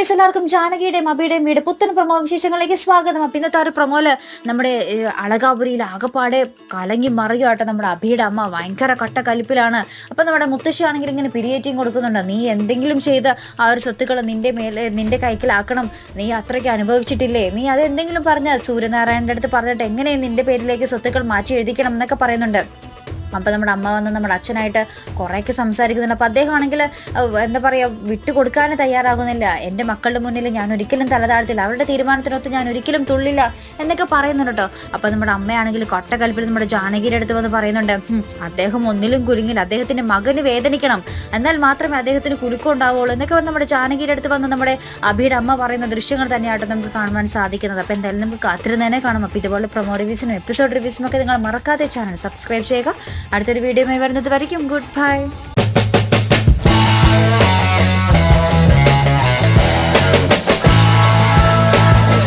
എല്ലാവർക്കും ജാനകിയുടെയും അബിയുടെയും വീട് പുത്തൻ പ്രൊമോ വിശേഷങ്ങളിലേക്ക് സ്വാഗതം. അപ്പം ഇന്നത്തെ ഒരു പ്രൊമോയില് നമ്മുടെ അളകാപുരിയിൽ ആകപ്പാടെ കലങ്ങി മറിയാട്ടോ. നമ്മുടെ അബിയുടെ അമ്മ ഭയങ്കര കട്ടക്കലിപ്പിലാണ്. അപ്പം നമ്മുടെ മുത്തശ്ശി ആണെങ്കിൽ ഇങ്ങനെ പിരിയേറ്റിയും കൊടുക്കുന്നുണ്ട്. നീ എന്തെങ്കിലും ചെയ്ത് ആ ഒരു സ്വത്തുക്കൾ നിന്റെ കൈക്കലാക്കണം, നീ അത്രയ്ക്ക് അനുഭവിച്ചിട്ടില്ലേ, നീ അതെന്തെങ്കിലും പറഞ്ഞ സൂര്യനാരായണൻ്റെ അടുത്ത് പറഞ്ഞിട്ട് എങ്ങനെയും നിന്റെ പേരിലേക്ക് സ്വത്തുക്കൾ മാറ്റി എഴുതിക്കണം എന്നൊക്കെ പറയുന്നുണ്ട്. അപ്പം നമ്മുടെ അമ്മ വന്ന് നമ്മുടെ അച്ഛനായിട്ട് കുറേയൊക്കെ സംസാരിക്കുന്നുണ്ട്. അപ്പം അദ്ദേഹം ആണെങ്കിൽ എന്താ പറയുക, വിട്ടുകൊടുക്കാനും തയ്യാറാകുന്നില്ല. എൻ്റെ മക്കളുടെ മുന്നിൽ ഞാൻ ഒരിക്കലും തല താഴ്ത്തില്ല, അവരുടെ തീരുമാനത്തിനൊത്ത് ഞാൻ ഒരിക്കലും തുള്ളില്ല എന്നൊക്കെ പറയുന്നുണ്ട് കേട്ടോ. അപ്പം നമ്മുടെ അമ്മയാണെങ്കിൽ കൊട്ടക്കൽപ്പിൽ നമ്മുടെ ജാനകിയുടെ അടുത്ത് വന്ന് പറയുന്നുണ്ട്, അദ്ദേഹം ഒന്നിലും കുലുങ്ങില്ല, അദ്ദേഹത്തിൻ്റെ മകന് വേദനിക്കണം, എന്നാൽ മാത്രമേ അദ്ദേഹത്തിന് കുലുക്കം ഉണ്ടാവുള്ളൂ എന്നൊക്കെ നമ്മുടെ ജാനകിയുടെ അടുത്ത് വന്ന് നമ്മുടെ അബിയുടെ അമ്മ പറയുന്ന ദൃശ്യങ്ങൾ തന്നെയാട്ടോ നമുക്ക് കാണുവാൻ സാധിക്കുന്നത്. അപ്പം എന്തായാലും നമുക്ക് കാത്തിരുന്നതിനെ കാണാം. അപ്പോൾ ഇതുപോലെ പ്രൊമോ റിവ്യൂസിനും എപ്പിസോഡ് റിവ്യൂസിനും ഒക്കെ നിങ്ങൾ മറക്കാതെ ചാനൽ സബ്സ്ക്രൈബ് ചെയ്യുക. അടുത്തൊരു വീഡിയോയുമായി വരുന്നത് വരയ്ക്കും ഗുഡ് ബൈ.